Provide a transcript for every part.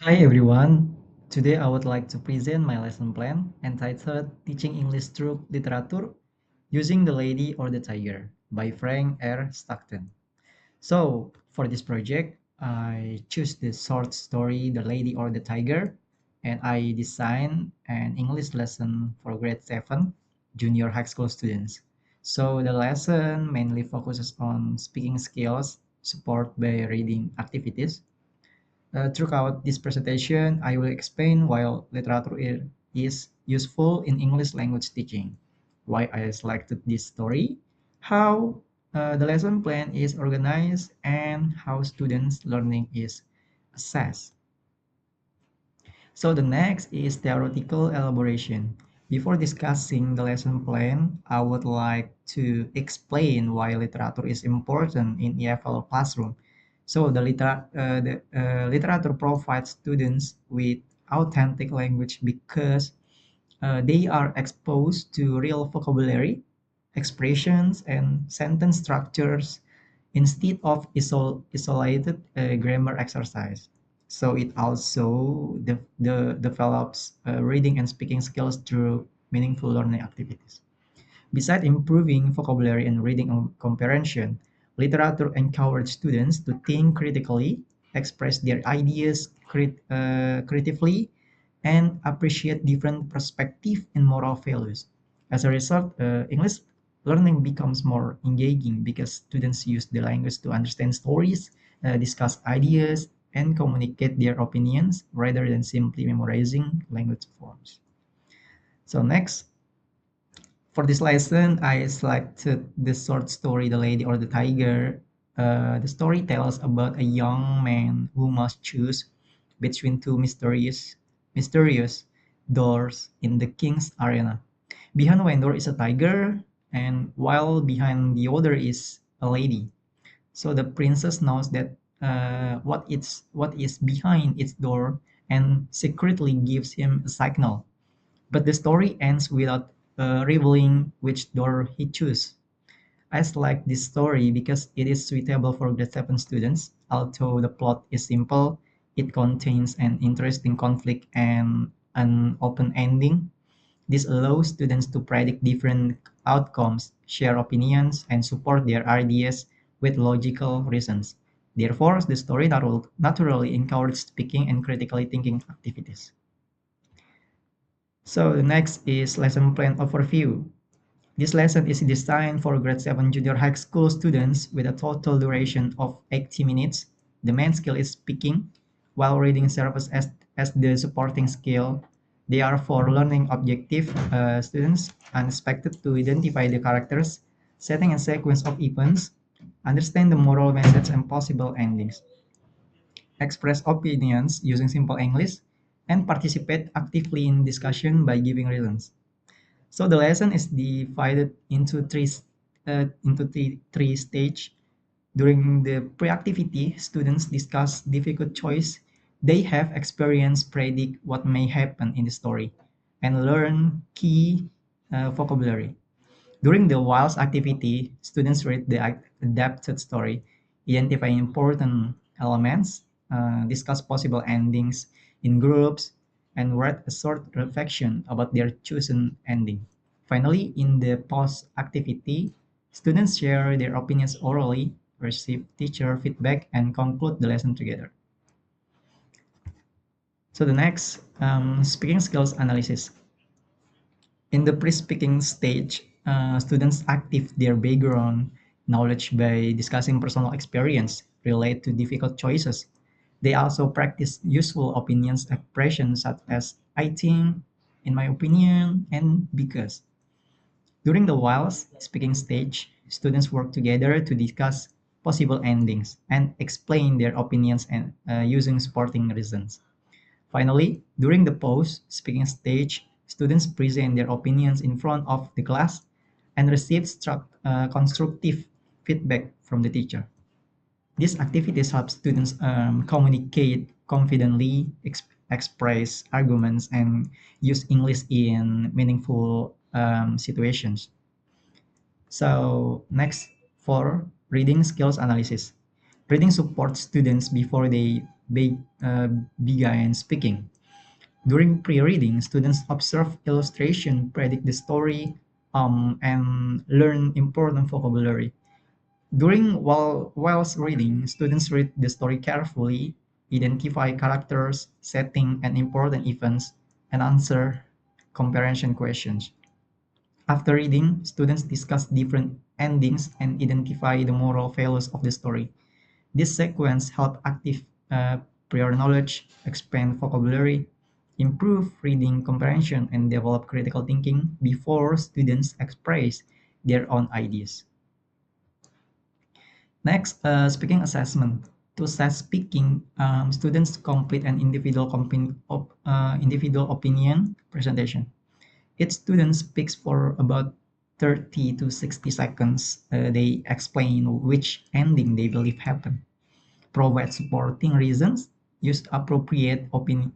Hi everyone. Today I would like to present my lesson plan entitled Teaching English Through Literature Using the Lady or the Tiger by Frank R. Stockton. So, for this project, I choose the short story The Lady or the Tiger and I design an English lesson for grade 7 junior high school students. So, the lesson mainly focuses on speaking skills supported by reading activities. Throughout this presentation, I will explain why is useful in English language teaching, why I selected this story, how the lesson plan is organized, and how students' learning is assessed. So the next is theoretical elaboration. Before discussing the lesson plan, I would like to explain why literature is important in EFL classroom. So the literature provides students with authentic language because they are exposed to real vocabulary, expressions, and sentence structures instead of isolated grammar exercise. So it also develops reading and speaking skills through meaningful learning activities. Besides improving vocabulary and reading comprehension, literature encourages students to think critically, express their ideas creatively, and appreciate different perspectives and moral values. As a result, English learning becomes more engaging because students use the language to understand stories, discuss ideas, and communicate their opinions rather than simply memorizing language forms. So next, for this lesson, I selected the short story The Lady or the Tiger. The story tells about a young man who must choose between two mysterious doors in the king's arena. Behind one door is a tiger, and while behind the other is a lady. So the princess knows that what is behind its door and secretly gives him a signal, but the story ends without revealing which door he chose. I select this story because it is suitable for grade 7 students. Although the plot is simple, it contains an interesting conflict and an open ending. This allows students to predict different outcomes, share opinions, and support their ideas with logical reasons. Therefore, the story naturally encourages speaking and critically thinking activities. So the next is lesson plan overview. This lesson is designed for grade 7 junior high school students with a total duration of 80 minutes. The main skill is speaking, while reading serves as the supporting skill. They are for learning objective students and expected to identify the characters, setting a sequence of events, understand the moral message and possible endings, express opinions using simple English, and participate actively in discussion by giving reasons. So the lesson is divided into three stage. During the pre-activity, students discuss difficult choice they have experienced, predict what may happen in the story, and learn key vocabulary. During the WILES activity, students read the adapted story, identify important elements, discuss possible endings in groups, and write a short reflection about their chosen ending. Finally, in the post activity, students share their opinions orally, receive teacher feedback, and conclude the lesson together. So the next, speaking skills analysis. In the pre-speaking stage, students active their background knowledge by discussing personal experience related to difficult choices. They also practice useful opinions expressions such as I think, in my opinion, and because. During the whilst speaking stage, students work together to discuss possible endings and explain their opinions and using supporting reasons. Finally, during the post-speaking stage, students present their opinions in front of the class and receive constructive feedback from the teacher. These activities help students communicate confidently, express arguments, and use English in meaningful situations. So next, for reading skills analysis. Reading supports students before they began speaking. During pre-reading, students observe illustration, predict the story, and learn important vocabulary. Whilst reading, students read the story carefully, identify characters, setting, and important events, and answer comprehension questions. After reading, students discuss different endings and identify the moral values of the story. This sequence helps active prior knowledge, expand vocabulary, improve reading comprehension, and develop critical thinking before students express their own ideas. Next, speaking assessment. To assess speaking, students complete an individual opinion presentation. Each student speaks for about 30 to 60 seconds. They explain which ending they believe happened, provide supporting reasons, use appropriate opinion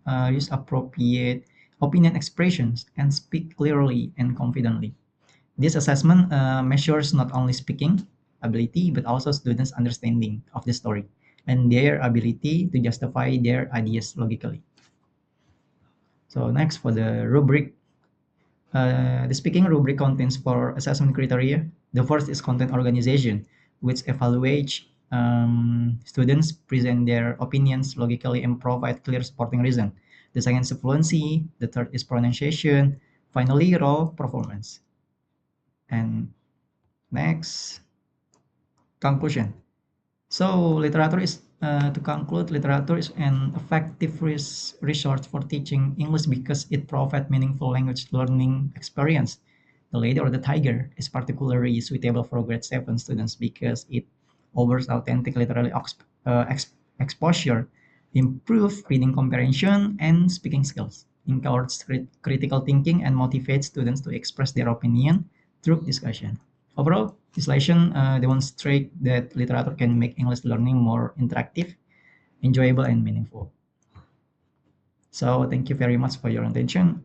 expressions, and speak clearly and confidently. This assessment measures not only speaking ability but also students' understanding of the story and their ability to justify their ideas logically. So next for the rubric. The speaking rubric contains four assessment criteria. The first is content organization, which evaluates students present their opinions logically and provide clear supporting reason. The second is fluency. The third is pronunciation. Finally, role performance. And next, conclusion. So literature is to conclude, literature is an effective resource for teaching English because it provides meaningful language learning experience. The Lady or the Tiger is particularly suitable for grade 7 students because it offers authentic literary exposure, improve reading comprehension and speaking skills, encourage critical thinking, and motivate students to express their opinion through discussion. Overall, this lesson demonstrates that literature can make English learning more interactive, enjoyable, and meaningful. So thank you very much for your attention.